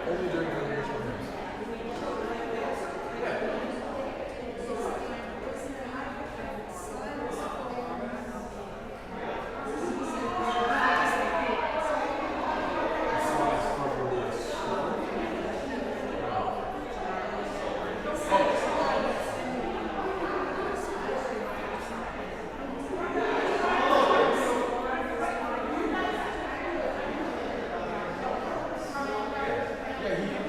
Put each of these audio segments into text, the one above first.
Only during congregational hymns. Yeah,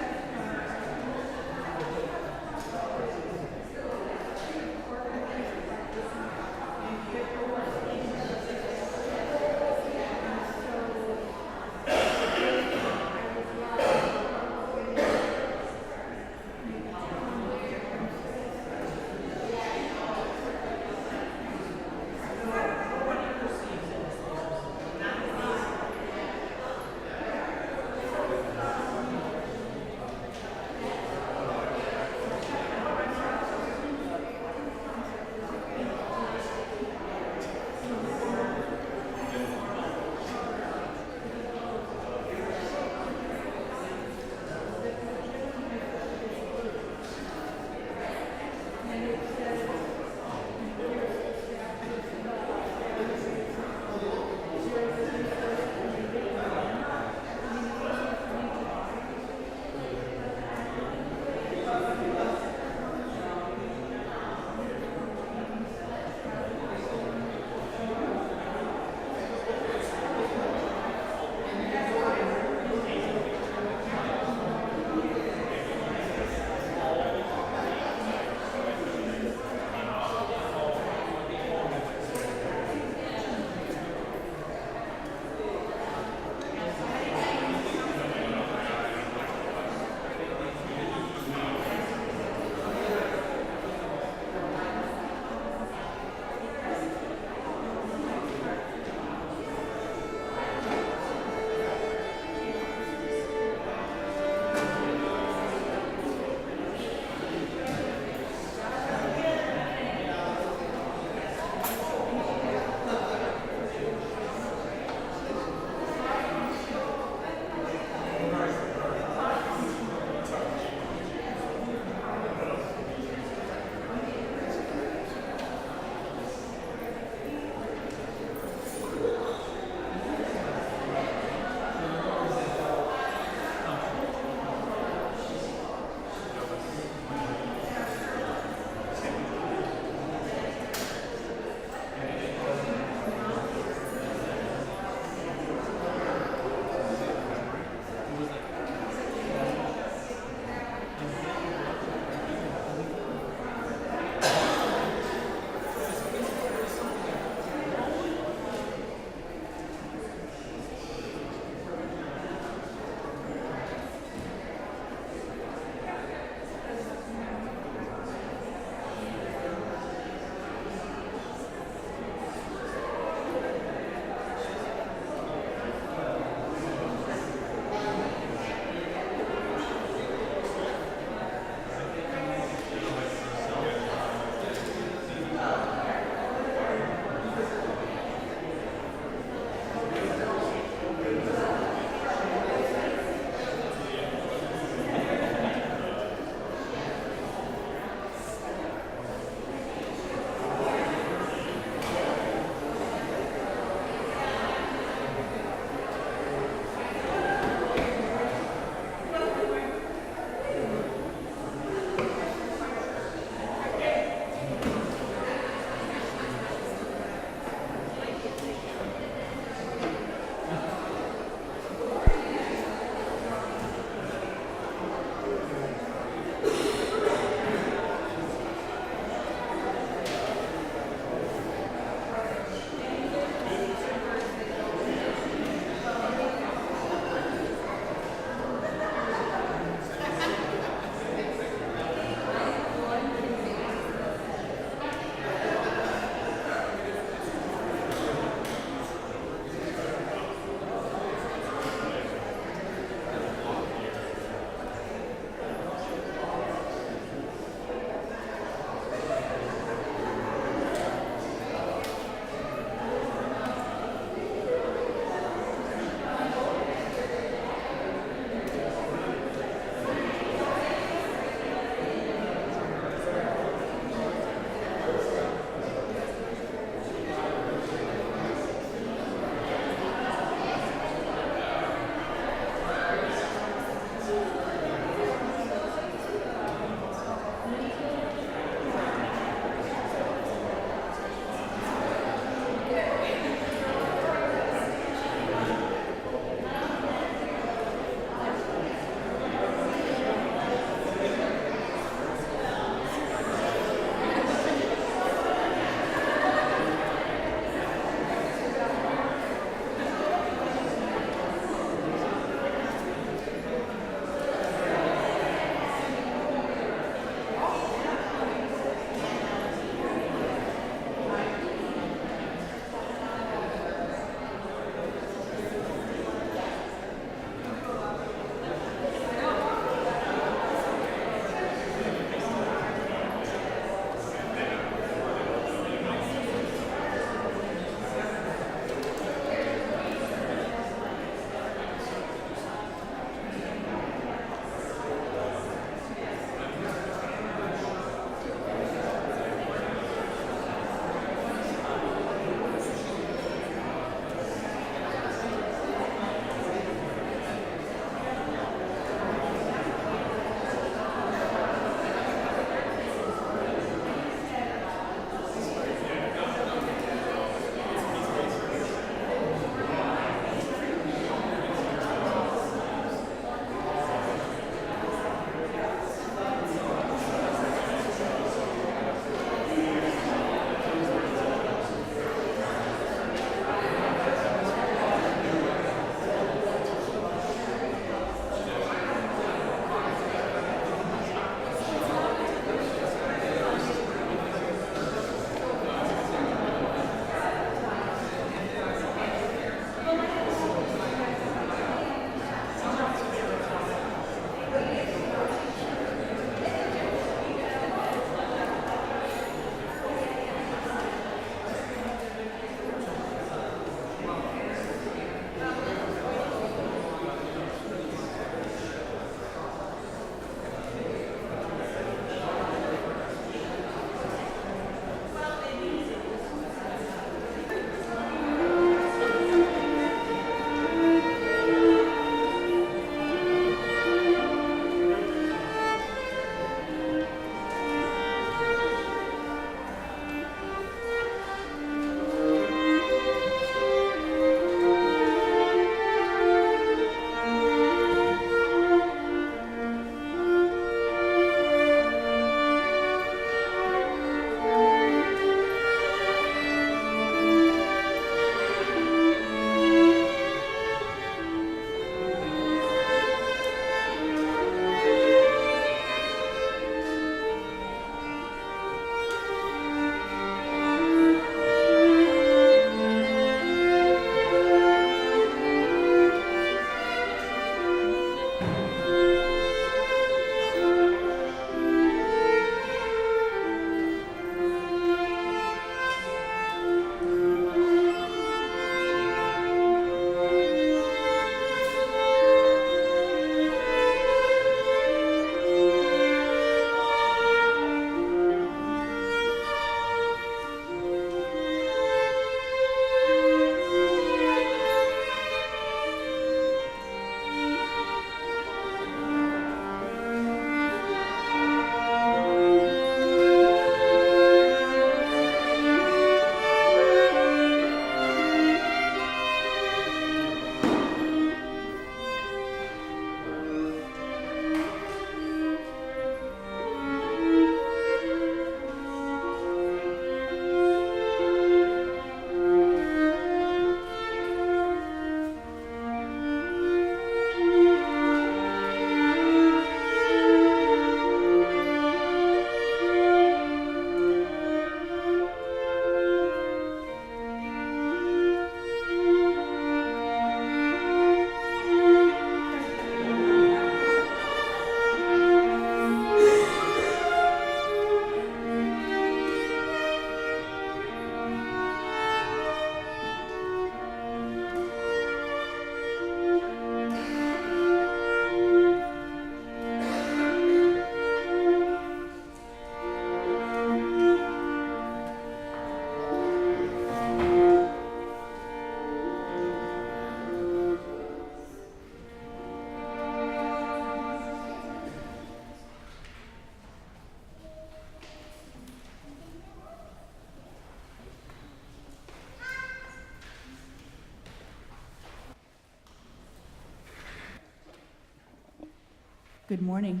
Good morning.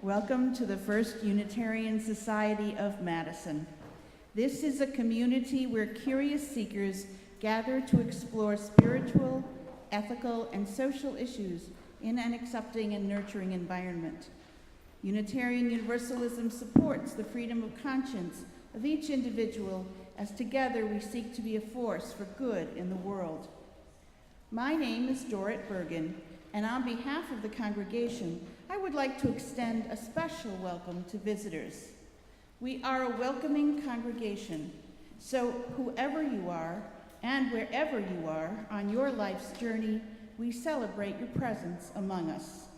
Welcome to the First Unitarian Society of Madison. This is a community where curious seekers gather to explore spiritual, ethical, and social issues in an accepting and nurturing environment. Unitarian Universalism supports the freedom of conscience of each individual as together we seek to be a force for good in the world. My name is Dorrit Bergen, and on behalf of the congregation, I would like to extend a special welcome to visitors. We are a welcoming congregation, so whoever you are and wherever you are on your life's journey, we celebrate your presence among us.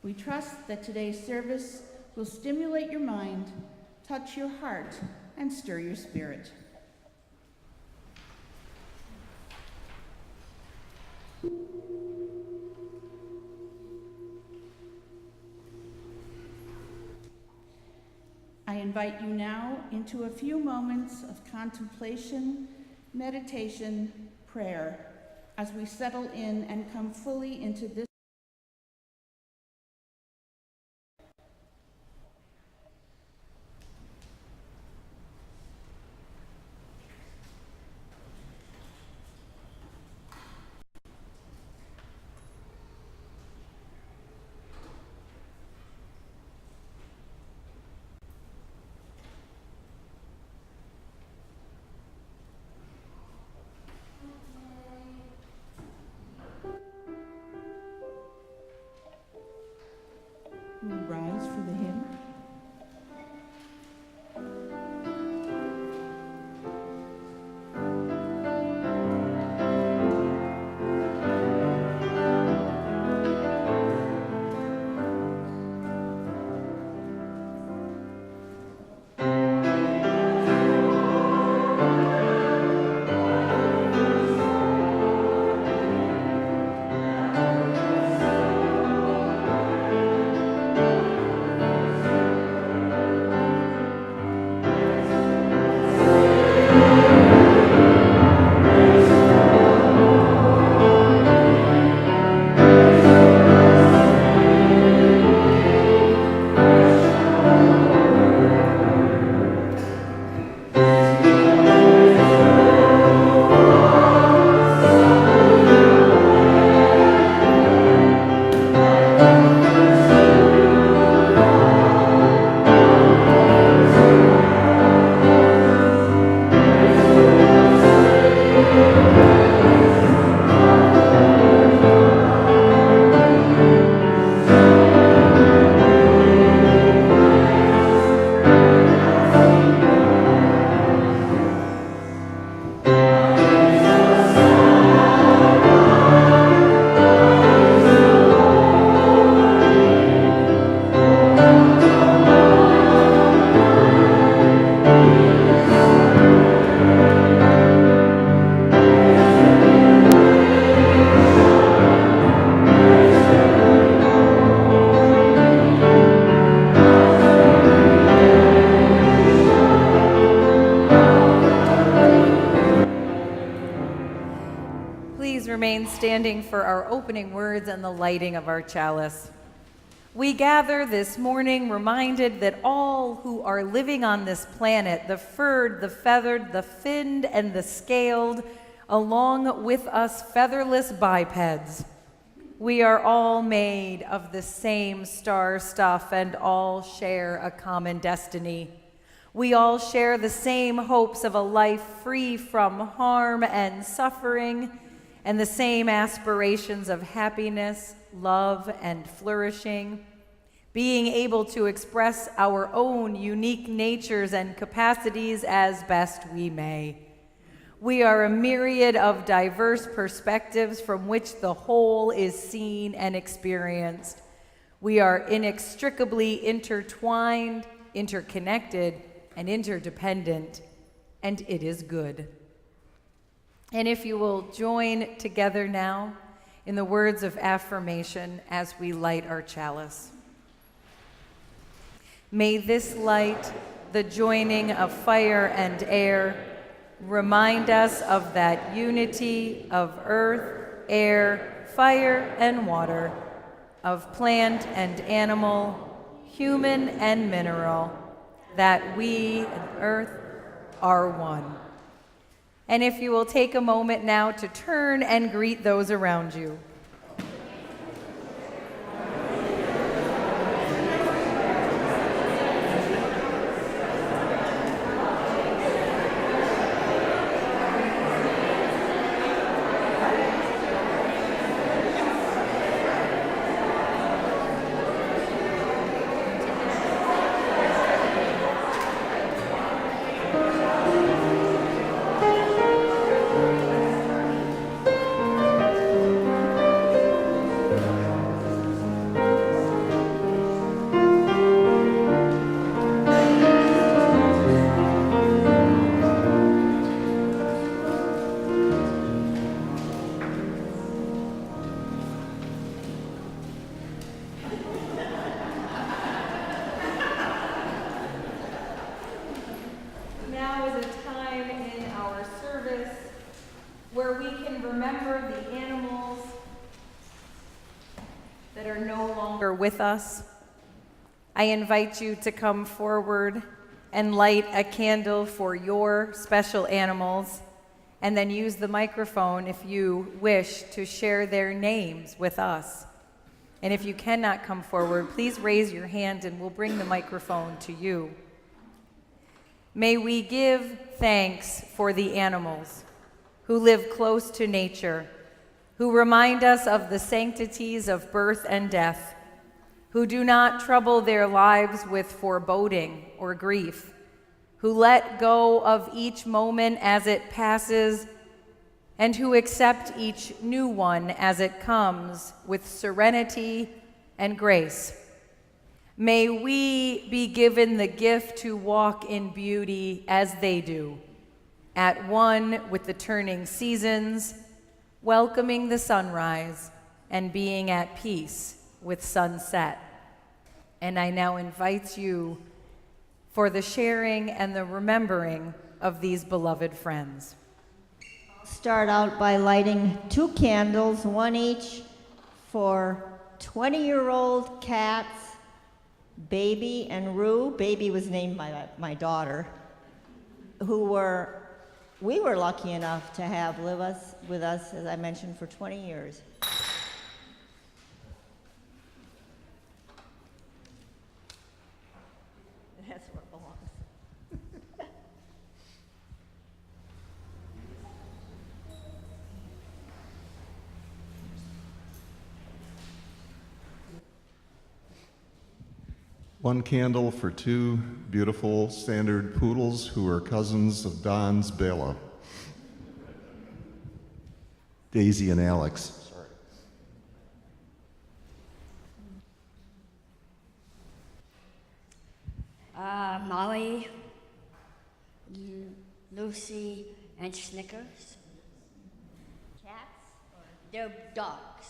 We trust that today's service will stimulate your mind, touch your heart, and stir your spirit. I invite you now into a few moments of contemplation, meditation, prayer, as we settle in and come fully into this. We'll rise for the hymn. Standing for our opening words and the lighting of our chalice. We gather this morning reminded that all who are living on this planet, the furred, the feathered, the finned, and the scaled, along with us featherless bipeds, we are all made of the same star stuff and all share a common destiny. We all share the same hopes of a life free from harm and suffering, and the same aspirations of happiness, love, and flourishing, being able to express our own unique natures and capacities as best we may. We are a myriad of diverse perspectives from which the whole is seen and experienced. We are inextricably intertwined, interconnected, and interdependent, and it is good. And if you will join together now in the words of affirmation as we light our chalice. May this light, the joining of fire and air, remind us of that unity of earth, air, fire and water, of plant and animal, human and mineral, that we and earth are one. And if you will take a moment now to turn and greet those around you. Now is a time in our service where we can remember the animals that are no longer with us. I invite you to come forward and light a candle for your special animals, and then use the microphone if you wish to share their names with us. And if you cannot come forward, please raise your hand and we'll bring the microphone to you. May we give thanks for the animals who live close to nature, who remind us of the sanctities of birth and death, who do not trouble their lives with foreboding or grief, who let go of each moment as it passes, and who accept each new one as it comes with serenity and grace. May we be given the gift to walk in beauty as they do, at one with the turning seasons, welcoming the sunrise, and being at peace with sunset. And I now invite you for the sharing and the remembering of these beloved friends. Start out by lighting 2 candles, one each for 20-year-old cats, Baby and Rue. Baby was named my daughter, who we were lucky enough to have live with us, as I mentioned, for 20 years. That's where it belongs. One candle for 2 beautiful standard poodles who are cousins of Don's Bela. Daisy and Alex. Sorry. Molly, Lucy, and Snickers. Cats? They're dogs.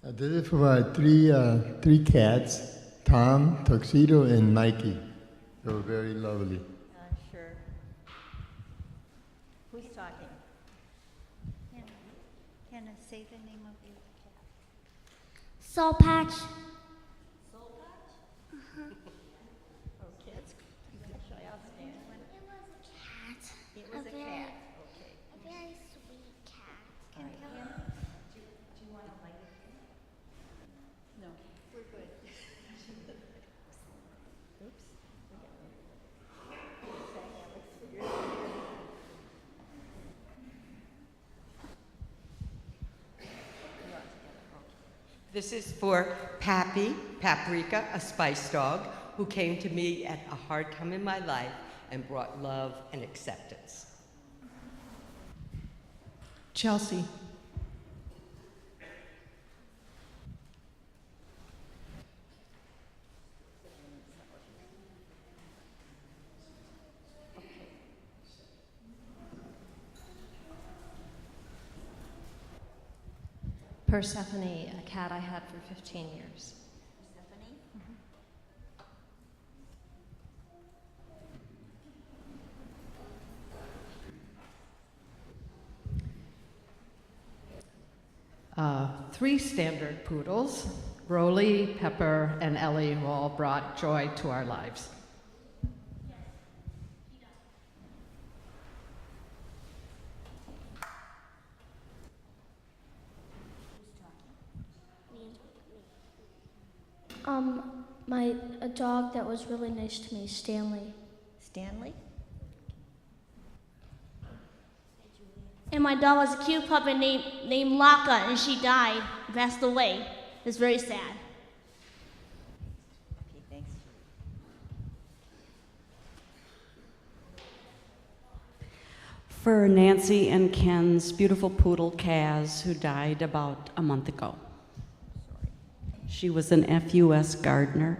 This is for 3 cats, Tom, Tuxedo, and Mikey. They were very lovely. Sure. Who's talking? Can I say the name of your cat? Soul Patch. Soul Patch? Oh, kids. Shall I stand? It was a cat. It was a very, cat. Okay. A very sweet cat. Can All right. tell. Do you want to light it? No, we're good. Oops. This is for Pappy, Paprika, a spice dog, who came to me at a hard time in my life and brought love and acceptance. Chelsea. Persephone, a cat I had for 15 years. Stephanie? 3 standard poodles, Broly, Pepper, and Ellie, who all brought joy to our lives. A dog that was really nice to me, Stanley. Stanley? And my dog was a cute puppy named Laka, and she died, passed away. It's very sad. Okay, thanks. For Nancy and Ken's beautiful poodle, Kaz, who died about a month ago. She was an FUS gardener.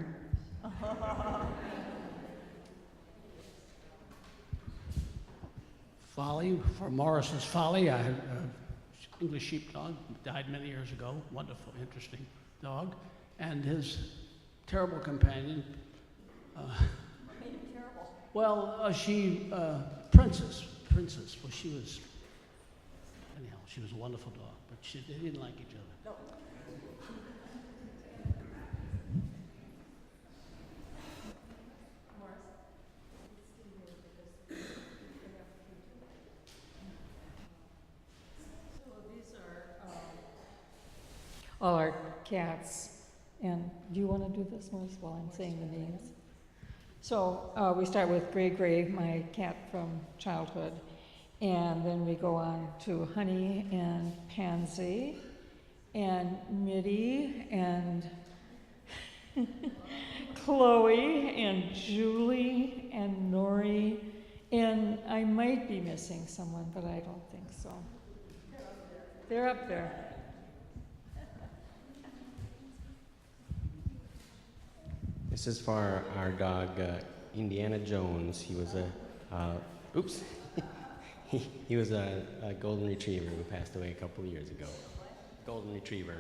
Folly, for Morrison's Folly, I had an English sheepdog, died many years ago, wonderful, interesting dog, and his terrible companion, Princess, well, she was a wonderful dog, but they didn't like each other. No. All our cats. And do you want to do this, Morris, while I'm saying the names? So we start with Gray Gray, my cat from childhood. And then we go on to Honey and Pansy and Mitty and Chloe and Julie and Nori. And I might be missing someone, but I don't think so. They're up there. This is for our dog, Indiana Jones. He was he was a golden retriever who passed away a couple of years ago. Golden retriever.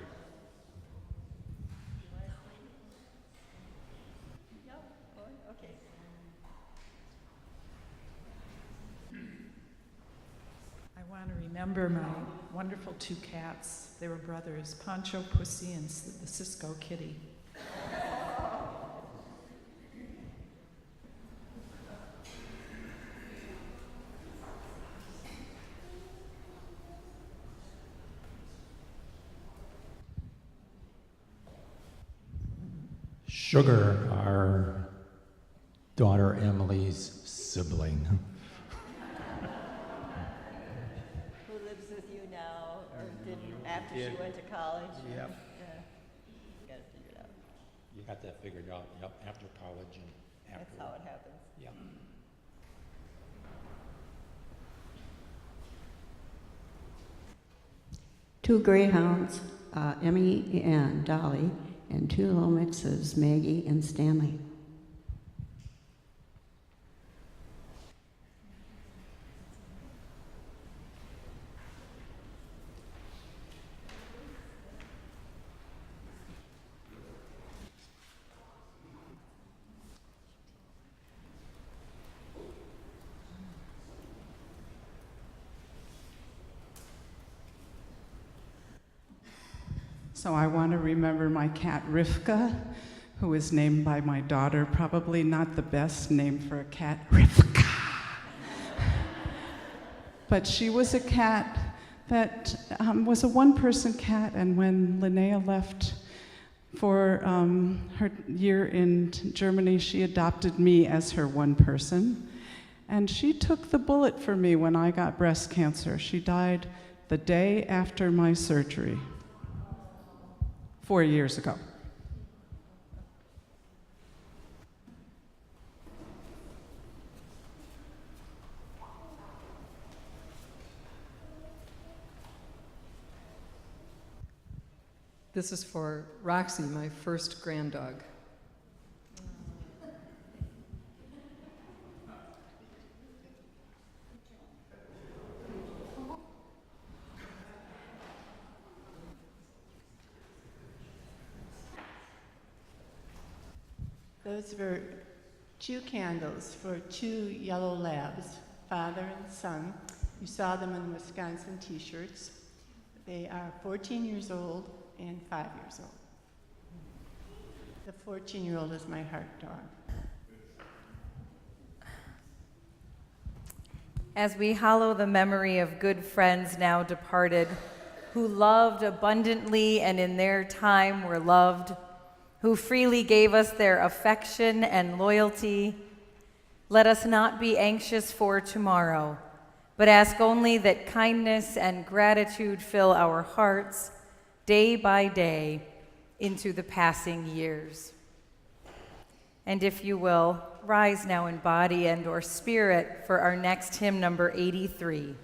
Okay. I want to remember my wonderful 2 cats. They were brothers, Pancho Pussy and the Cisco Kitty. Sugar, our daughter Emily's sibling. Who lives with you now, or didn't after she went to college? Yep. Yeah. Got it figured out. You got that figured out, yep, after college and after. That's how it happens. Yep. Two greyhounds, Emmy and Dolly, and 2 little mixes, Maggie and Stanley. So I want to remember my cat Rivka, who was named by my daughter, probably not the best name for a cat, Rivka. But she was a cat that was a one-person cat, and when Linnea left for her year in Germany, she adopted me as her one person. And she took the bullet for me when I got breast cancer. She died the day after my surgery. 4 years ago. This is for Roxy, my first grand dog. Those were 2 candles for 2 yellow labs, father and son. You saw them in Wisconsin t-shirts. They are 14 years old, and 5 years old. The 14-year-old is my heart dog. As we hallow the memory of good friends now departed, who loved abundantly and in their time were loved, who freely gave us their affection and loyalty, let us not be anxious for tomorrow, but ask only that kindness and gratitude fill our hearts day by day into the passing years. And if you will, rise now in body and or spirit for our next hymn, number 83.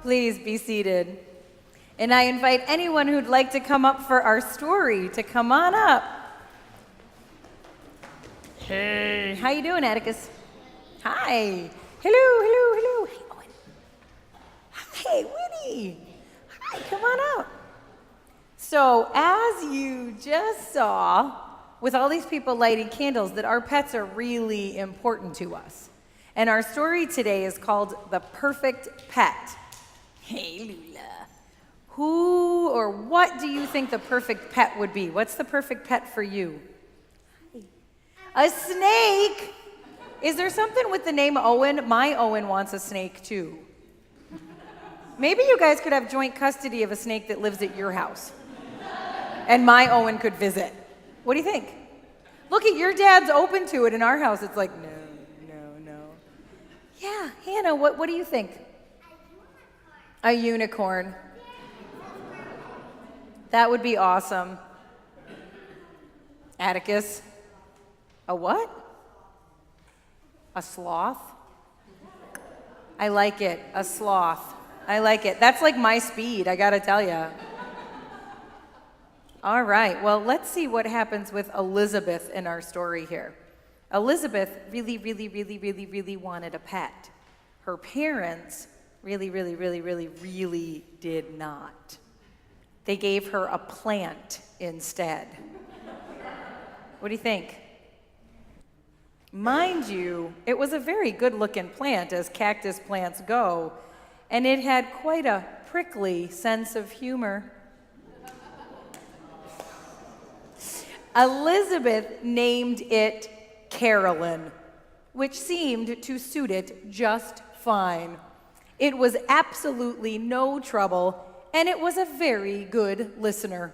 Please be seated. And I invite anyone who'd like to come up for our story to come on up. Hey, how you doing, Atticus? Hi. Hello. Hey, Owen. Hi, Winnie. Hi, come on up. So, as you just saw, with all these people lighting candles, that our pets are really important to us. And our story today is called The Perfect Pet. Hey, Lula. Who or what do you think the perfect pet would be? What's the perfect pet for you? A snake? Is there something with the name Owen? My Owen wants a snake too. Maybe you guys could have joint custody of a snake that lives at your house. And my Owen could visit. What do you think? Look, at your dad's open to it. In our house, it's like, no. Yeah, Hannah, what do you think? A unicorn. That would be awesome. Atticus? A what? A sloth? I like it. A sloth. I like it. That's like my speed, I gotta tell you. All right, well, let's see what happens with Elizabeth in our story here. Elizabeth really wanted a pet. Her parents really did not. They gave her a plant instead. What do you think? Mind you, it was a very good-looking plant, as cactus plants go, and it had quite a prickly sense of humor. Elizabeth named it Carolyn, which seemed to suit it just fine. It was absolutely no trouble, and it was a very good listener.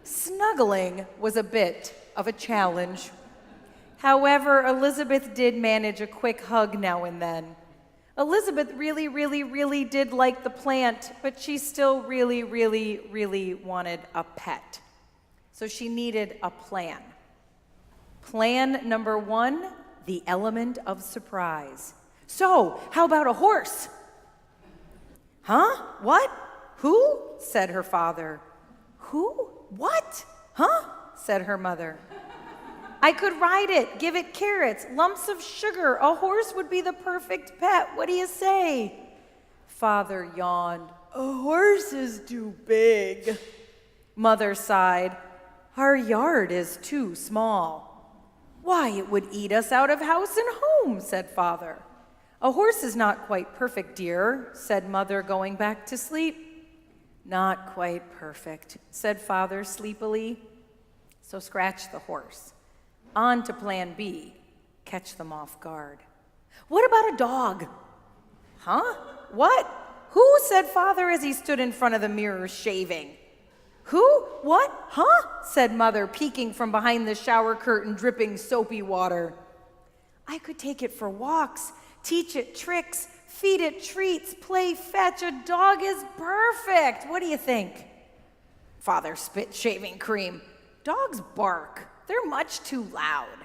Snuggling was a bit of a challenge. However, Elizabeth did manage a quick hug now and then. Elizabeth really did like the plant, but she still really wanted a pet. So she needed a plan. Plan number 1, the element of surprise. So, how about a horse? Huh? What? Who? Said her father. Who? What? Huh? Said her mother. I could ride it, give it carrots, lumps of sugar. A horse would be the perfect pet. What do you say? Father yawned. A horse is too big. Mother sighed. Our yard is too small. Why, it would eat us out of house and home, said Father. A horse is not quite perfect, dear, said Mother, going back to sleep. Not quite perfect, said Father sleepily. So scratch the horse. On to plan B, catch them off guard. What about a dog? Huh? What? Who? Said Father as he stood in front of the mirror shaving. Who? What? Huh? Said Mother, peeking from behind the shower curtain, dripping soapy water. I could take it for walks, teach it tricks, feed it treats, play fetch. A dog is perfect. What do you think? Father spit shaving cream. Dogs bark. They're much too loud.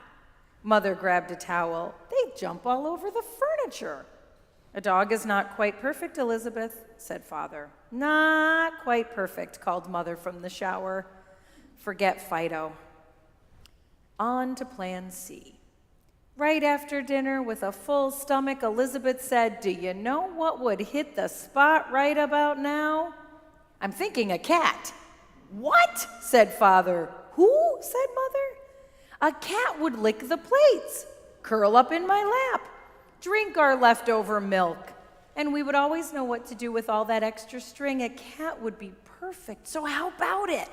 Mother grabbed a towel. They jump all over the furniture. A dog is not quite perfect, Elizabeth, said Father. Not quite perfect, called Mother from the shower. Forget Fido. On to plan C. Right after dinner, with a full stomach, Elizabeth said, do you know what would hit the spot right about now? I'm thinking a cat. What? Said Father. Who? Said Mother. A cat would lick the plates, curl up in my lap, drink our leftover milk, and we would always know what to do with all that extra string. A cat would be perfect. So how about it?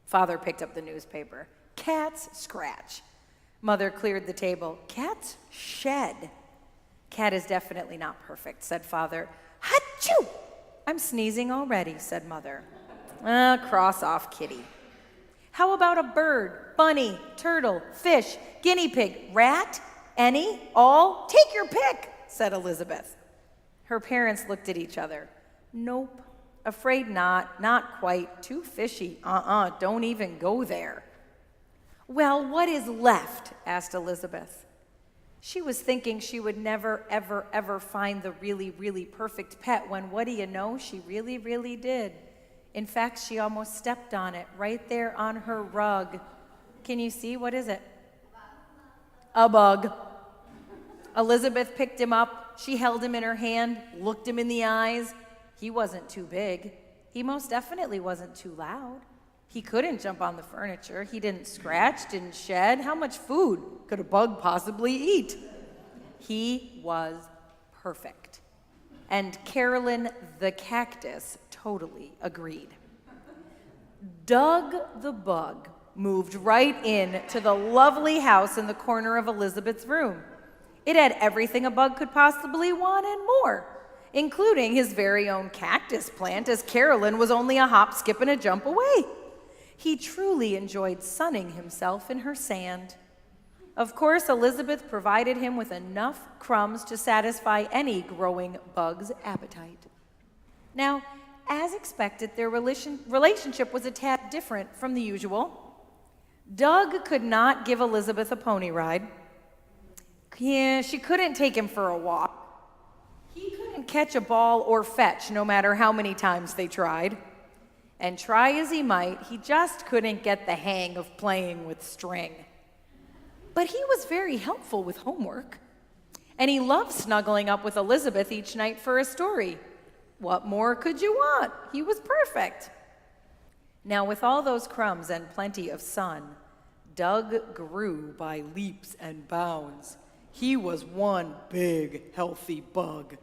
Father picked up the newspaper. Cats scratch. Mother cleared the table. Cats shed. Cat is definitely not perfect, said Father. Achoo! I'm sneezing already, said Mother. Cross off kitty. How about a bird, bunny, turtle, fish, guinea pig, rat? Any? All? Take your pick, said Elizabeth. Her parents looked at each other. Nope. Afraid not. Not quite. Too fishy. Don't even go there. Well, what is left? Asked Elizabeth. She was thinking she would never, ever find the really perfect pet when, what do you know, she really did. In fact, she almost stepped on it right there on her rug. Can you see? What is it? A bug. Elizabeth picked him up. She held him in her hand, looked him in the eyes. He wasn't too big. He most definitely wasn't too loud. He couldn't jump on the furniture. He didn't scratch, didn't shed. How much food could a bug possibly eat? He was perfect. And Carolyn the cactus totally agreed. Doug the bug moved right in to the lovely house in the corner of Elizabeth's room. It had everything a bug could possibly want and more, including his very own cactus plant, as Carolyn was only a hop, skip, and a jump away. He truly enjoyed sunning himself in her sand. Of course, Elizabeth provided him with enough crumbs to satisfy any growing bug's appetite. Now, as expected, their relationship was a tad different from the usual. Doug could not give Elizabeth a pony ride. Yeah, she couldn't take him for a walk. He couldn't catch a ball or fetch, no matter how many times they tried. And try as he might, he just couldn't get the hang of playing with string. But he was very helpful with homework. And he loved snuggling up with Elizabeth each night for a story. What more could you want? He was perfect. Now, with all those crumbs and plenty of sun, Doug grew by leaps and bounds. He was one big, healthy bug.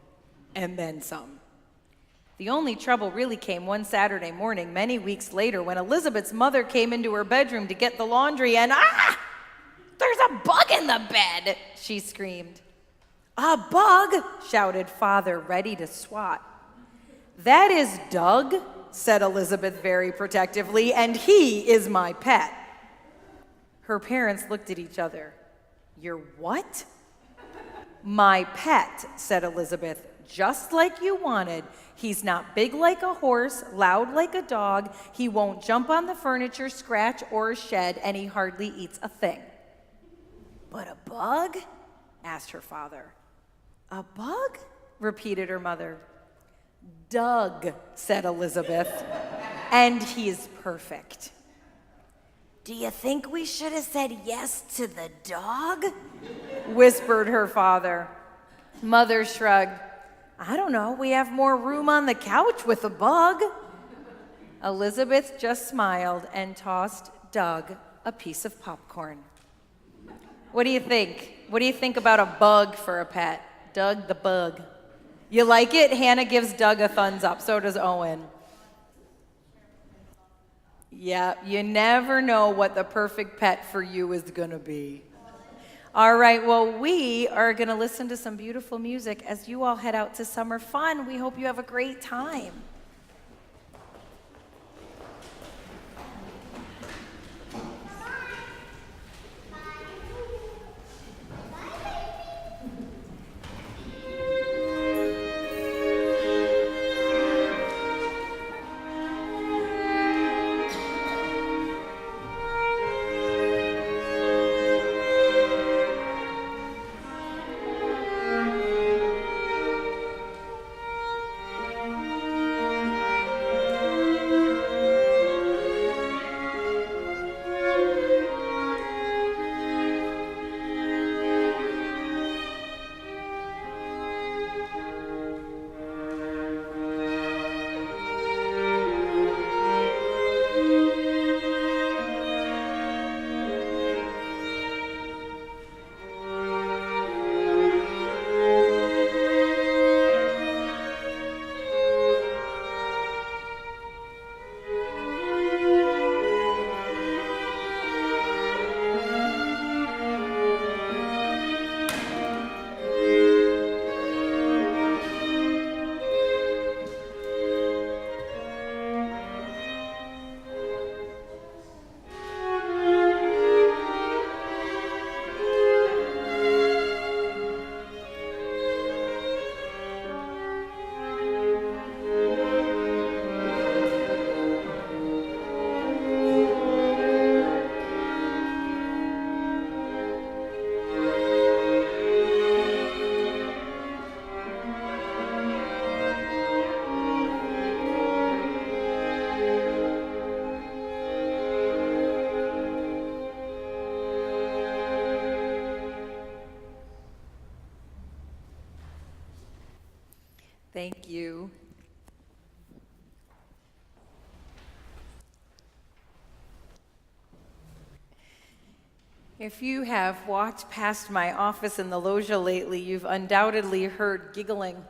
and then some. The only trouble really came one Saturday morning, many weeks later, when Elizabeth's mother came into her bedroom to get the laundry and, there's a bug in the bed, she screamed. A bug, shouted Father, ready to swat. That is Doug, said Elizabeth very protectively, and he is my pet. Her parents looked at each other. Your what? My pet, said Elizabeth, just like you wanted. He's not big like a horse, loud like a dog. He won't jump on the furniture, scratch, or shed, and he hardly eats a thing. But a bug? Asked her father. A bug? Repeated her mother. Doug, said Elizabeth, and he's perfect. Do you think we should have said yes to the dog? Whispered her father. Mother shrugged. I don't know, we have more room on the couch with a bug. Elizabeth just smiled and tossed Doug a piece of popcorn. What do you think? What do you think about a bug for a pet? Doug the bug. You like it? Hannah gives Doug a thumbs up, so does Owen. Yeah, you never know what the perfect pet for you is gonna be. All right, well, we are gonna listen to some beautiful music as you all head out to summer fun. We hope you have a great time. Thank you. If you have walked past my office in the loggia lately, you've undoubtedly heard giggling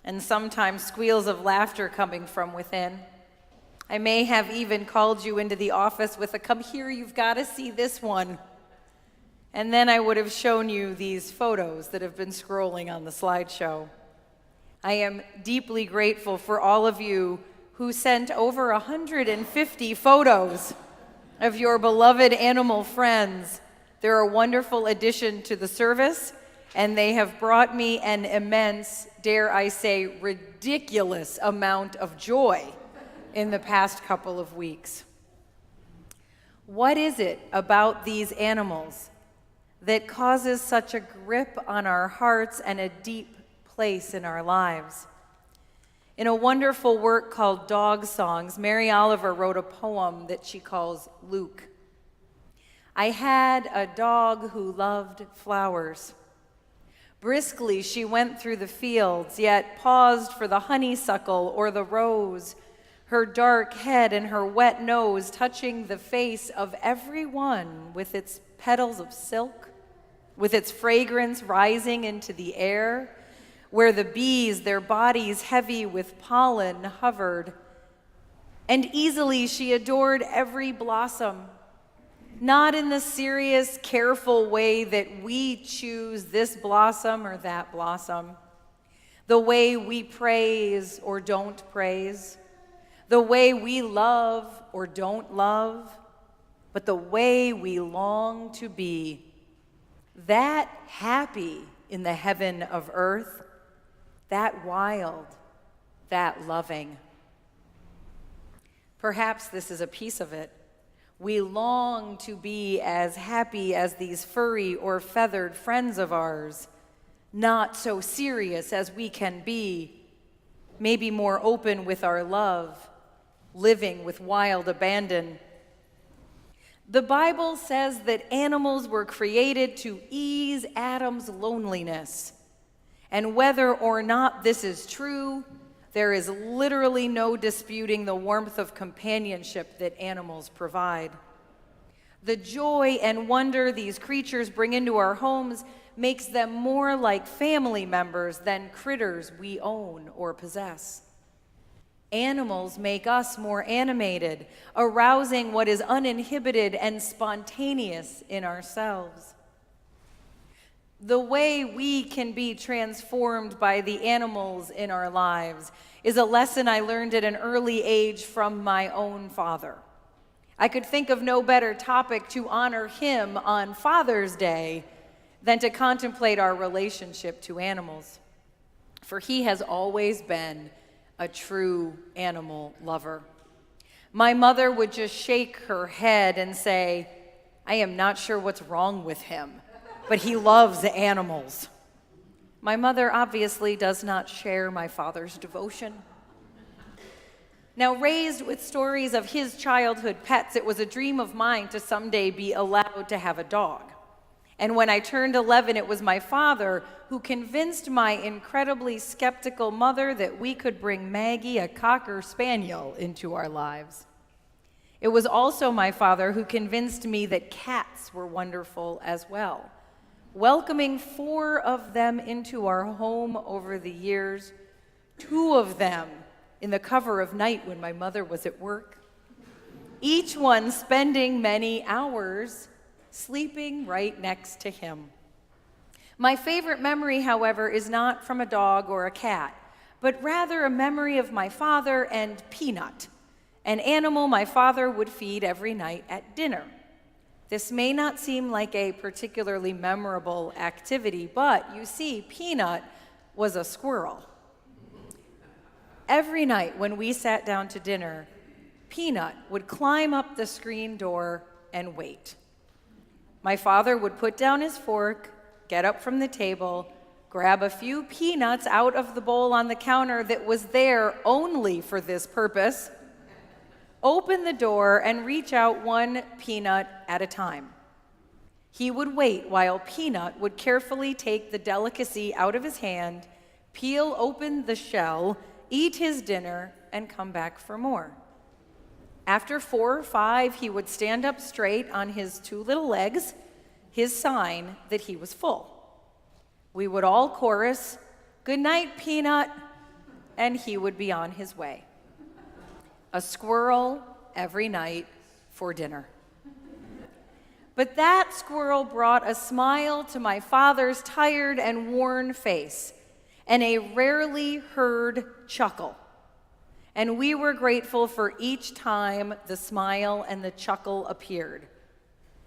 and sometimes squeals of laughter coming from within. I may have even called you into the office with a "come here, you've got to see this one." And then I would have shown you these photos that have been scrolling on the slideshow. I am deeply grateful for all of you who sent over 150 photos of your beloved animal friends. They're a wonderful addition to the service, and they have brought me an immense, dare I say, ridiculous amount of joy in the past couple of weeks. What is it about these animals that causes such a grip on our hearts and a deep place in our lives? In a wonderful work called Dog Songs, Mary Oliver wrote a poem that she calls Luke. I had a dog who loved flowers. Briskly she went through the fields, yet paused for the honeysuckle or the rose, her dark head and her wet nose touching the face of every one with its petals of silk, with its fragrance rising into the air, where the bees, their bodies heavy with pollen, hovered. And easily she adored every blossom, not in the serious, careful way that we choose this blossom or that blossom, the way we praise or don't praise, the way we love or don't love, but the way we long to be, that happy in the heaven of earth, that wild, that loving. Perhaps this is a piece of it. We long to be as happy as these furry or feathered friends of ours, not so serious as we can be, maybe more open with our love, living with wild abandon. The Bible says that animals were created to ease Adam's loneliness. And whether or not this is true, there is literally no disputing the warmth of companionship that animals provide. The joy and wonder these creatures bring into our homes makes them more like family members than critters we own or possess. Animals make us more animated, arousing what is uninhibited and spontaneous in ourselves. The way we can be transformed by the animals in our lives is a lesson I learned at an early age from my own father. I could think of no better topic to honor him on Father's Day than to contemplate our relationship to animals, for he has always been a true animal lover. My mother would just shake her head and say, "I am not sure what's wrong with him, but he loves animals." My mother obviously does not share my father's devotion. Now, raised with stories of his childhood pets, it was a dream of mine to someday be allowed to have a dog. And when I turned 11, it was my father who convinced my incredibly skeptical mother that we could bring Maggie, a Cocker Spaniel, into our lives. It was also my father who convinced me that cats were wonderful as well, welcoming 4 of them into our home over the years, 2 of them in the cover of night when my mother was at work, each one spending many hours sleeping right next to him. My favorite memory, however, is not from a dog or a cat, but rather a memory of my father and Peanut, an animal my father would feed every night at dinner. This may not seem like a particularly memorable activity, but you see, Peanut was a squirrel. Every night when we sat down to dinner, Peanut would climb up the screen door and wait. My father would put down his fork, get up from the table, grab a few peanuts out of the bowl on the counter that was there only for this purpose, open the door, and reach out 1 peanut at a time. He would wait while Peanut would carefully take the delicacy out of his hand, peel open the shell, eat his dinner, and come back for more. After 4 or 5, he would stand up straight on his 2 little legs, his sign that he was full. We would all chorus, "Good night, Peanut," and he would be on his way. A squirrel every night for dinner. But that squirrel brought a smile to my father's tired and worn face, and a rarely heard chuckle. And we were grateful for each time the smile and the chuckle appeared.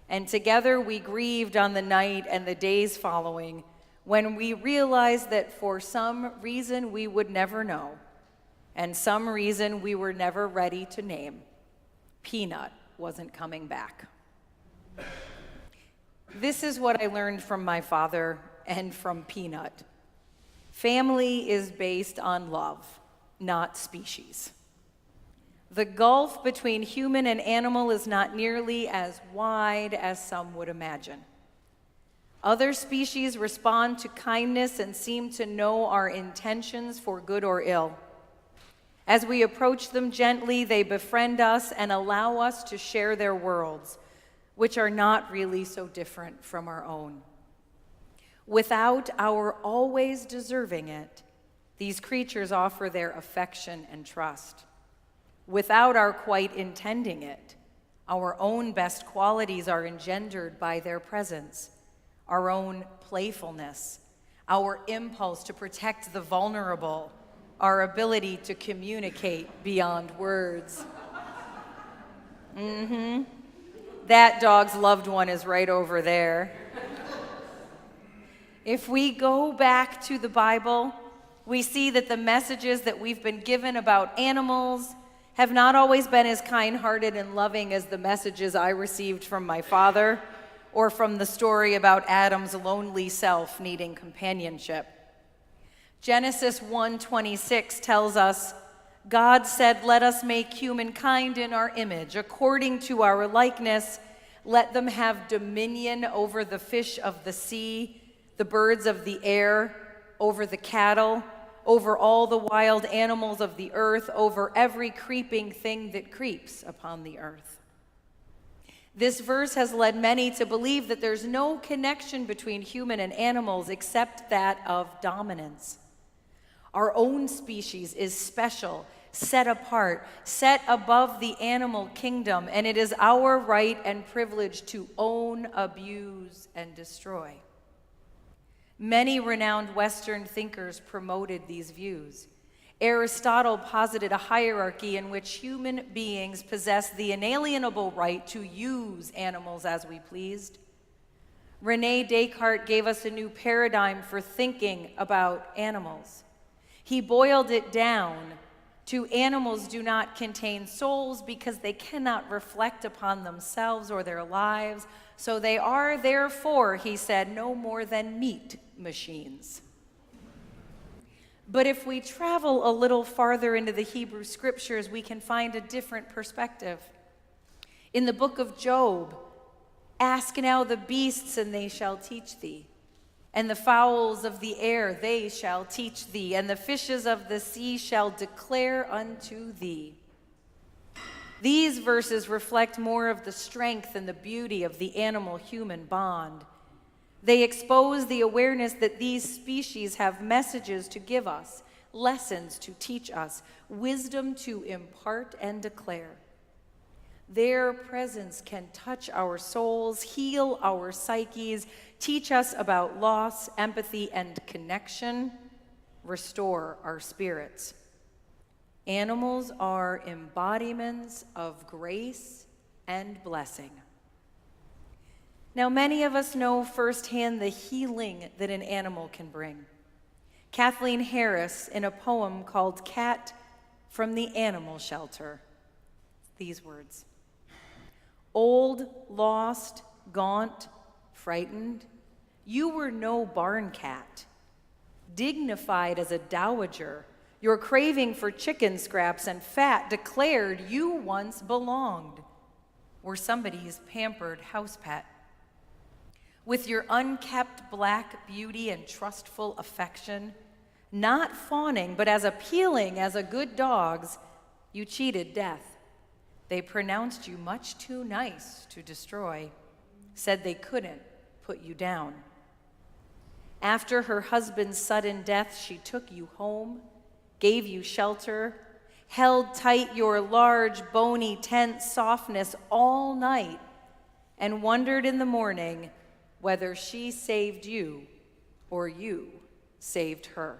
And together we grieved on the night and the days following, when we realized that for some reason we would never know, and some reason we were never ready to name, Peanut wasn't coming back. This is what I learned from my father and from Peanut. Family is based on love, not species. The gulf between human and animal is not nearly as wide as some would imagine. Other species respond to kindness and seem to know our intentions for good or ill. As we approach them gently, they befriend us and allow us to share their worlds, which are not really so different from our own. Without our always deserving it, these creatures offer their affection and trust. Without our quite intending it, our own best qualities are engendered by their presence, our own playfulness, our impulse to protect the vulnerable, our ability to communicate beyond words. That dog's loved one is right over there. If we go back to the Bible, we see that the messages that we've been given about animals have not always been as kind-hearted and loving as the messages I received from my father or from the story about Adam's lonely self needing companionship. Genesis 1:26 tells us, God said, "Let us make humankind in our image, according to our likeness. Let them have dominion over the fish of the sea, the birds of the air, over the cattle, over all the wild animals of the earth, over every creeping thing that creeps upon the earth." This verse has led many to believe that there's no connection between human and animals except that of dominance. Our own species is special, set apart, set above the animal kingdom, and it is our right and privilege to own, abuse, and destroy. Many renowned Western thinkers promoted these views. Aristotle posited a hierarchy in which human beings possess the inalienable right to use animals as we pleased. René Descartes gave us a new paradigm for thinking about animals. He boiled it down to animals do not contain souls because they cannot reflect upon themselves or their lives, so they are therefore, he said, no more than meat machines. But if we travel a little farther into the Hebrew scriptures, we can find a different perspective. In the book of Job, ask now the beasts and they shall teach thee, and the fowls of the air they shall teach thee, and the fishes of the sea shall declare unto thee. These verses reflect more of the strength and the beauty of the animal-human bond. They expose the awareness that these species have messages to give us, lessons to teach us, wisdom to impart and declare. Their presence can touch our souls, heal our psyches, teach us about loss, empathy, and connection, restore our spirits. Animals are embodiments of grace and blessing. Now, many of us know firsthand the healing that an animal can bring. Kathleen Harris, in a poem called Cat from the Animal Shelter, these words: "Old, lost, gaunt, frightened, you were no barn cat. Dignified as a dowager, your craving for chicken scraps and fat declared you once belonged, were somebody's pampered house pet. With your unkept black beauty and trustful affection, not fawning but as appealing as a good dog's, you cheated death. They pronounced you much too nice to destroy, said they couldn't put you down. After her husband's sudden death, she took you home, gave you shelter, held tight your large, bony, tense softness all night, and wondered in the morning whether she saved you or you saved her."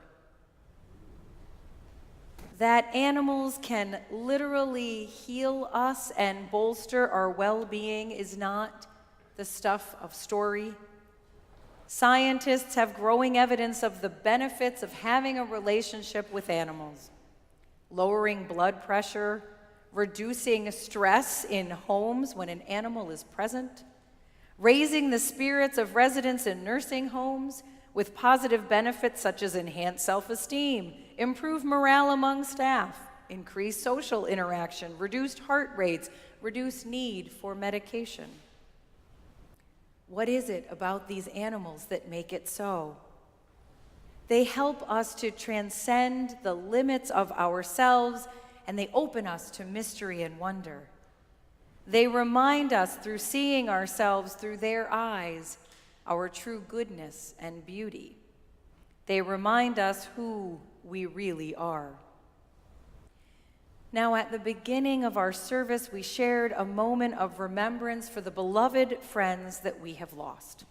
That animals can literally heal us and bolster our well-being is not the stuff of story. Scientists have growing evidence of the benefits of having a relationship with animals, lowering blood pressure, reducing stress in homes when an animal is present, raising the spirits of residents in nursing homes with positive benefits such as enhanced self-esteem, improved morale among staff, increased social interaction, reduced heart rates, reduced need for medication. What is it about these animals that make it so? They help us to transcend the limits of ourselves, and they open us to mystery and wonder. They remind us, through seeing ourselves through their eyes, our true goodness and beauty. They remind us who we really are. Now, at the beginning of our service, we shared a moment of remembrance for the beloved friends that we have lost.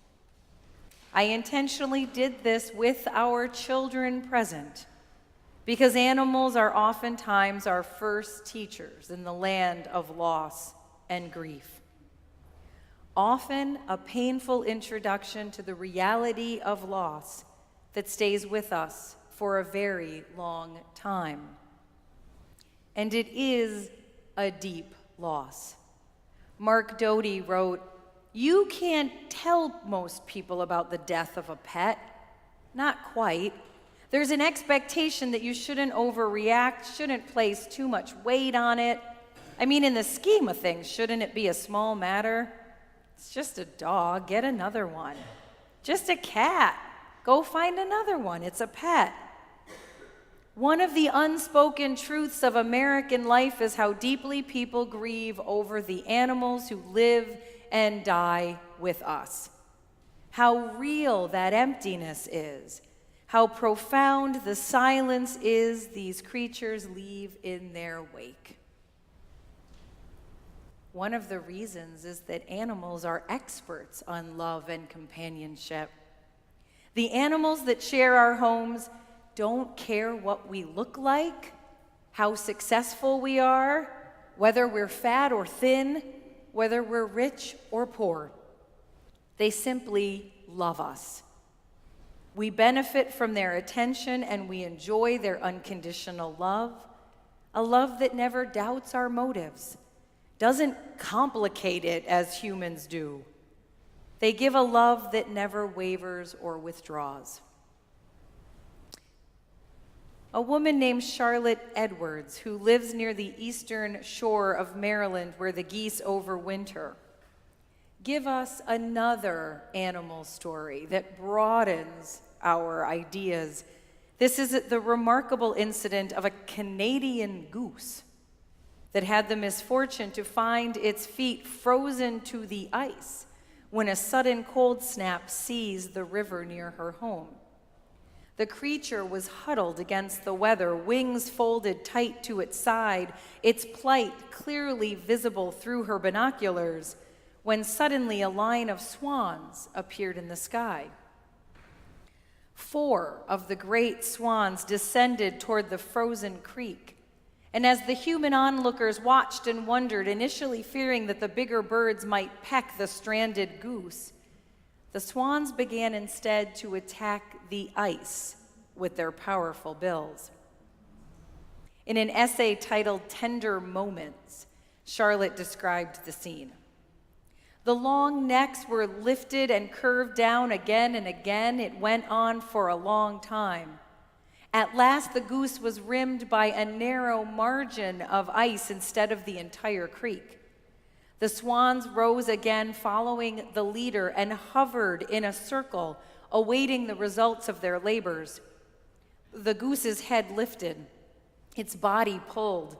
I intentionally did this with our children present because animals are oftentimes our first teachers in the land of loss and grief. Often a painful introduction to the reality of loss that stays with us for a very long time. And it is a deep loss. Mark Doty wrote, "You can't tell most people about the death of a pet. Not quite. There's an expectation that you shouldn't overreact, shouldn't place too much weight on it. I mean, in the scheme of things, shouldn't it be a small matter? It's just a dog, get another one. Just a cat, go find another one, it's a pet." One of the unspoken truths of American life is how deeply people grieve over the animals who live and die with us. How real that emptiness is. How profound the silence is these creatures leave in their wake. One of the reasons is that animals are experts on love and companionship. The animals that share our homes don't care what we look like, how successful we are, whether we're fat or thin, whether we're rich or poor. They simply love us. We benefit from their attention and we enjoy their unconditional love, a love that never doubts our motives, doesn't complicate it as humans do. They give a love that never wavers or withdraws. A woman named Charlotte Edwards, who lives near the eastern shore of Maryland where the geese overwinter, give us another animal story that broadens our ideas. This is the remarkable incident of a Canadian goose that had the misfortune to find its feet frozen to the ice when a sudden cold snap seized the river near her home. The creature was huddled against the weather, wings folded tight to its side, its plight clearly visible through her binoculars, when suddenly a line of swans appeared in the sky. 4 of the great swans descended toward the frozen creek, and as the human onlookers watched and wondered, initially fearing that the bigger birds might peck the stranded goose, the swans began instead to attack the ice with their powerful bills. In an essay titled "Tender Moments," Charlotte described the scene. The long necks were lifted and curved down again and again. It went on for a long time. At last, the goose was rimmed by a narrow margin of ice instead of the entire creek. The swans rose again, following the leader, and hovered in a circle, awaiting the results of their labors. The goose's head lifted, its body pulled.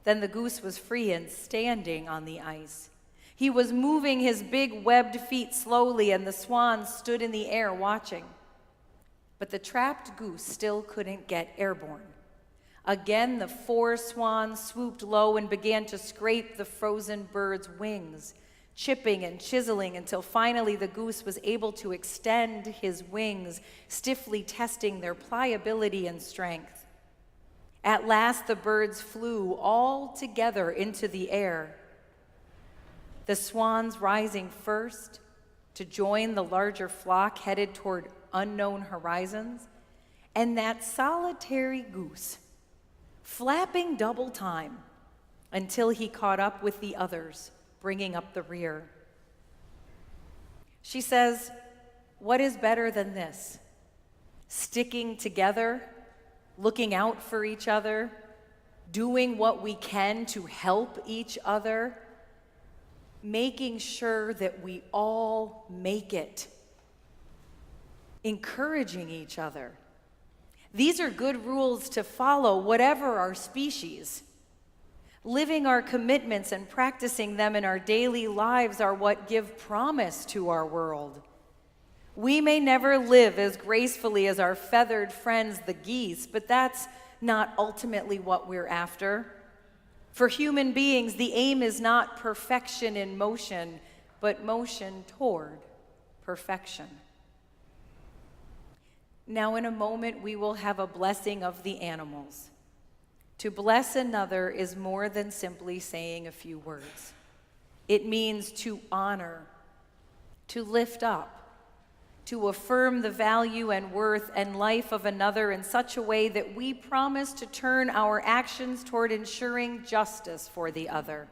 Then the goose was free and standing on the ice. He was moving his big webbed feet slowly, and the swans stood in the air watching. But the trapped goose still couldn't get airborne. Again, the 4 swans swooped low and began to scrape the frozen bird's wings, chipping and chiseling until finally the goose was able to extend his wings, stiffly testing their pliability and strength. At last, the birds flew all together into the air, the swans rising first to join the larger flock headed toward unknown horizons, and that solitary goose flapping double time until he caught up with the others, bringing up the rear. She says, "What is better than this? Sticking together, looking out for each other, doing what we can to help each other, making sure that we all make it, encouraging each other. These are good rules to follow, whatever our species. Living our commitments and practicing them in our daily lives are what give promise to our world. We may never live as gracefully as our feathered friends, the geese, but that's not ultimately what we're after. For human beings, the aim is not perfection in motion, but motion toward perfection. Now, in a moment, we will have a blessing of the animals. To bless another is more than simply saying a few words. It means to honor, to lift up, to affirm the value and worth and life of another in such a way that we promise to turn our actions toward ensuring justice for the other.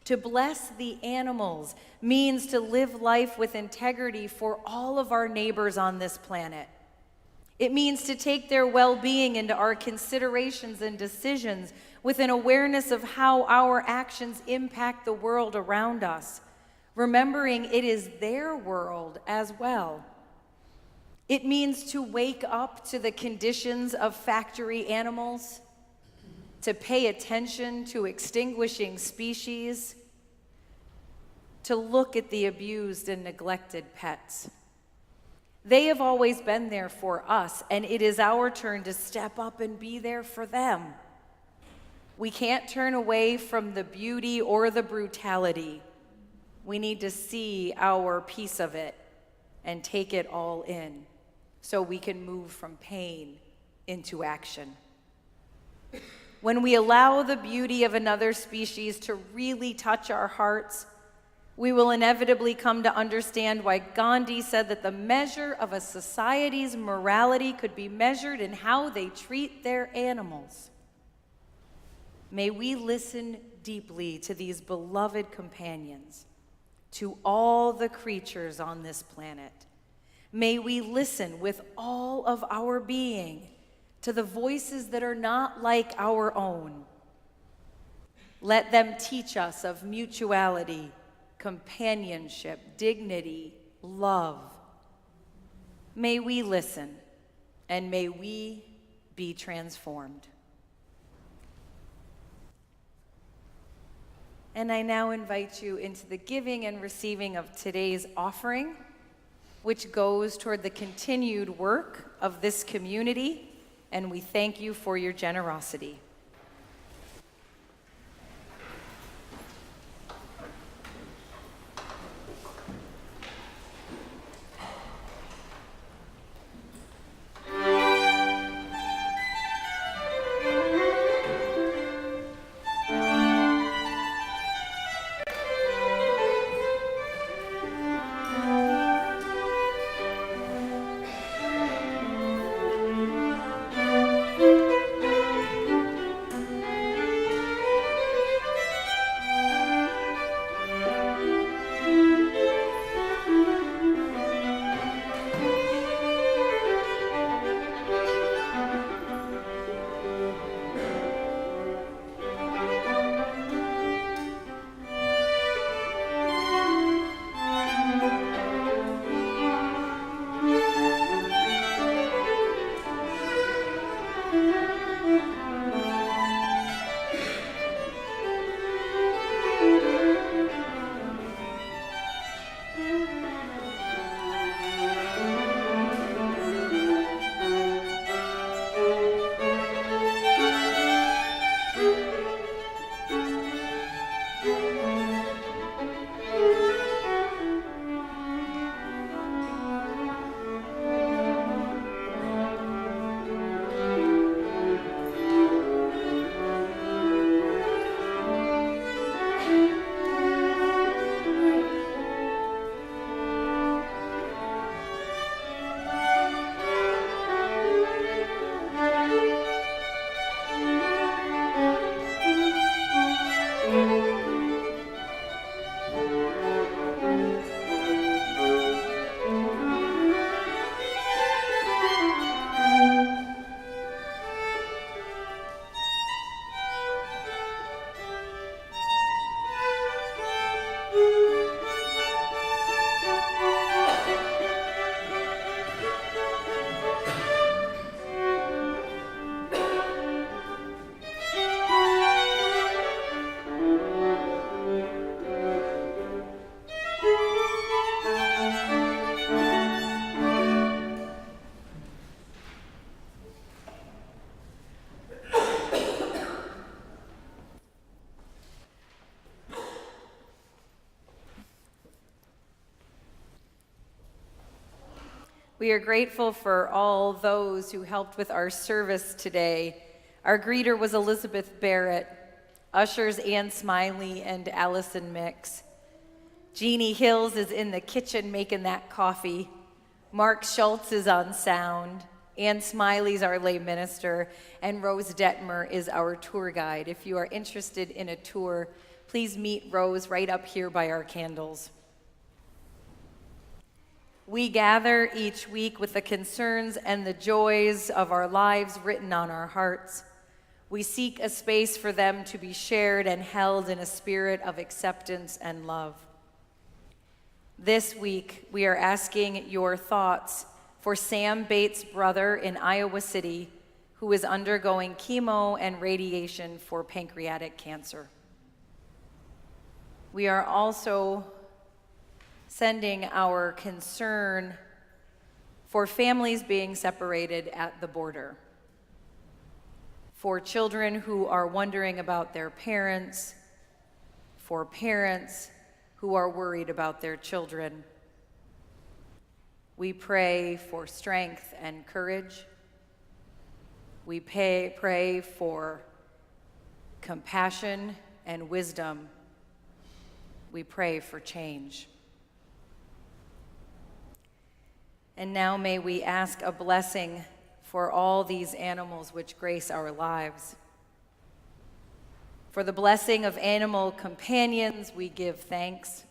To bless the animals means to live life with integrity for all of our neighbors on this planet. It means to take their well-being into our considerations and decisions with an awareness of how our actions impact the world around us, remembering it is their world as well. It means to wake up to the conditions of factory animals, to pay attention to extinguishing species, to look at the abused and neglected pets. They have always been there for us, and it is our turn to step up and be there for them. We can't turn away from the beauty or the brutality. We need to see our piece of it and take it all in so we can move from pain into action. When we allow the beauty of another species to really touch our hearts, we will inevitably come to understand why Gandhi said that the measure of a society's morality could be measured in how they treat their animals. May we listen deeply to these beloved companions, to all the creatures on this planet. May we listen with all of our being to the voices that are not like our own. Let them teach us of mutuality, companionship, dignity, love. May we listen, and may we be transformed. And I now invite you into the giving and receiving of today's offering, which goes toward the continued work of this community, and we thank you for your generosity. We are grateful for all those who helped with our service today. Our greeter was Elizabeth Barrett, ushers Ann Smiley and Allison Mix. Jeannie Hills is in the kitchen making that coffee. Mark Schultz is on sound. Ann Smiley's our lay minister, and Rose Detmer is our tour guide. If you are interested in a tour, please meet Rose right up here by our candles. We gather each week with the concerns and the joys of our lives written on our hearts. We seek a space for them to be shared and held in a spirit of acceptance and love. This week, we are asking your thoughts for Sam Bates' brother in Iowa City, who is undergoing chemo and radiation for pancreatic cancer. We are also sending our concern for families being separated at the border, for children who are wondering about their parents, for parents who are worried about their children. We pray for strength and courage. We pray for compassion and wisdom. We pray for change. And now may we ask a blessing for all these animals which grace our lives. For the blessing of animal companions, we give thanks.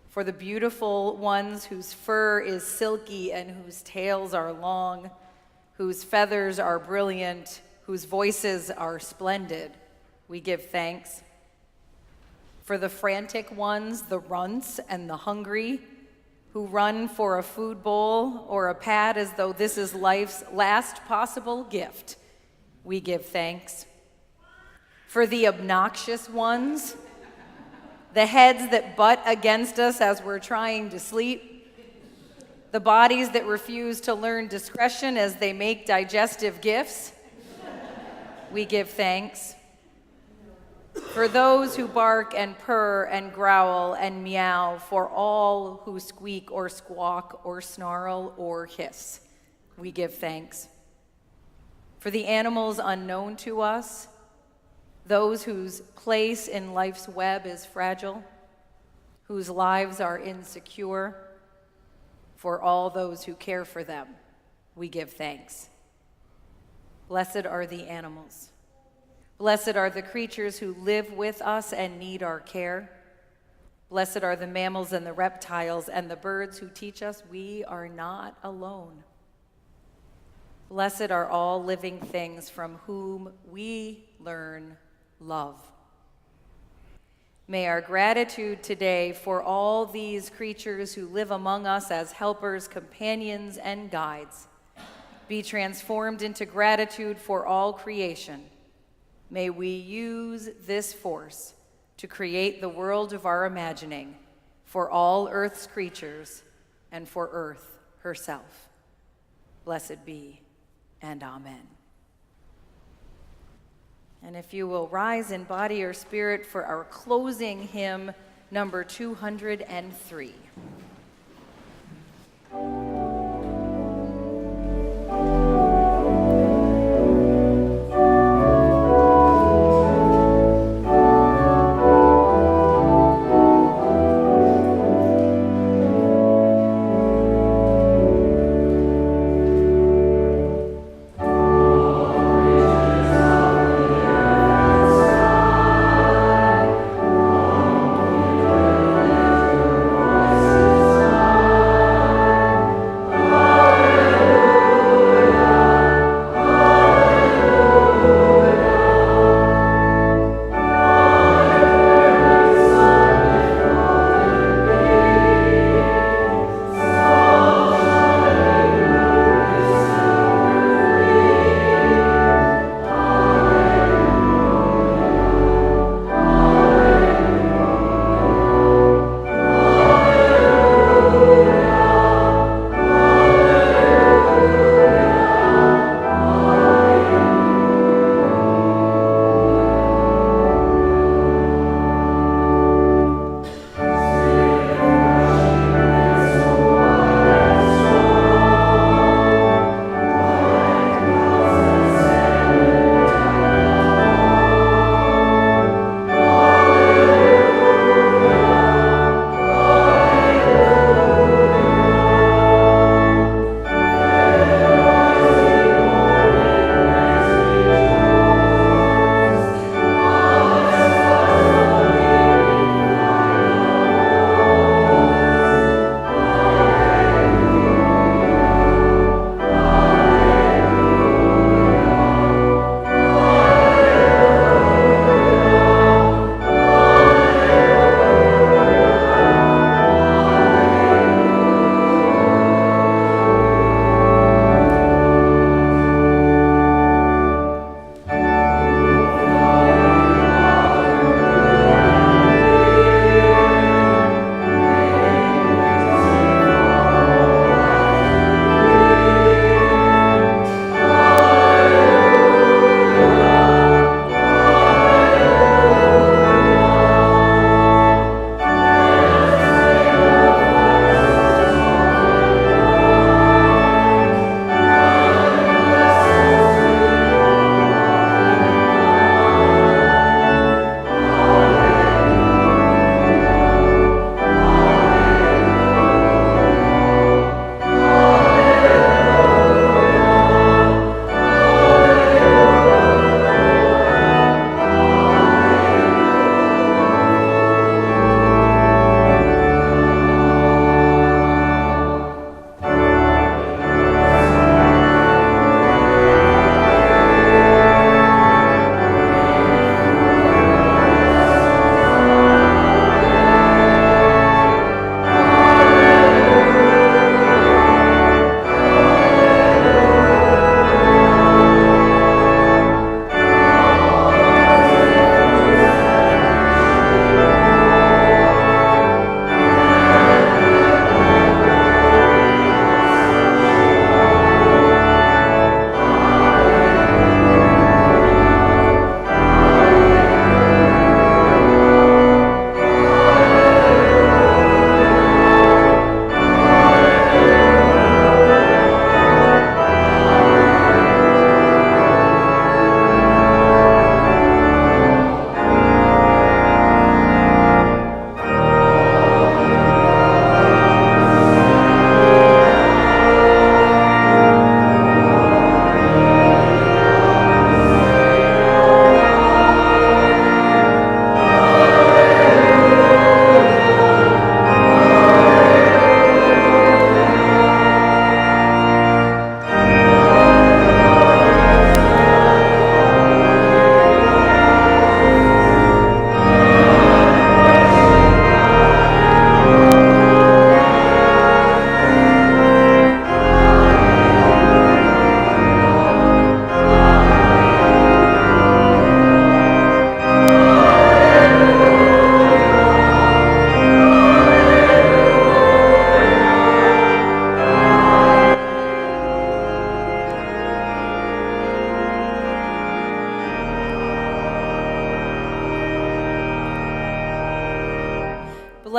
For the beautiful ones whose fur is silky and whose tails are long, whose feathers are brilliant, whose voices are splendid, we give thanks. For the frantic ones, the runts and the hungry, who run for a food bowl or a pad as though this is life's last possible gift, we give thanks. For the obnoxious ones, the heads that butt against us as we're trying to sleep, the bodies that refuse to learn discretion as they make digestive gifts, we give thanks. For those who bark and purr and growl and meow, for all who squeak or squawk or snarl or hiss, we give thanks. For the animals unknown to us, those whose place in life's web is fragile, whose lives are insecure, for all those who care for them, we give thanks. Blessed are the animals. Blessed are the creatures who live with us and need our care. Blessed are the mammals and the reptiles and the birds who teach us we are not alone. Blessed are all living things from whom we learn love. May our gratitude today for all these creatures who live among us as helpers, companions, and guides be transformed into gratitude for all creation. May we use this force to create the world of our imagining for all Earth's creatures and for Earth herself. Blessed be, and amen. And if you will rise in body or spirit for our closing hymn, number 203. Voice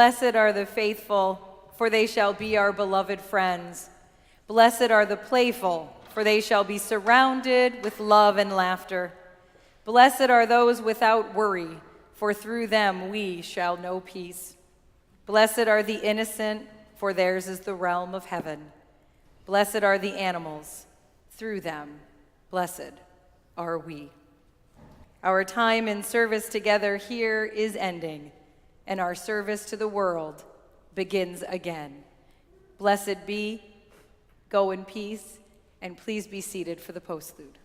Blessed are the faithful, for they shall be our beloved friends. Blessed are the playful, for they shall be surrounded with love and laughter. Blessed are those without worry, for through them we shall know peace. Blessed are the innocent, for theirs is the realm of heaven. Blessed are the animals, through them blessed are we. Our time in service together here is ending, and our service to the world begins again. Blessed be, go in peace, and please be seated for the postlude.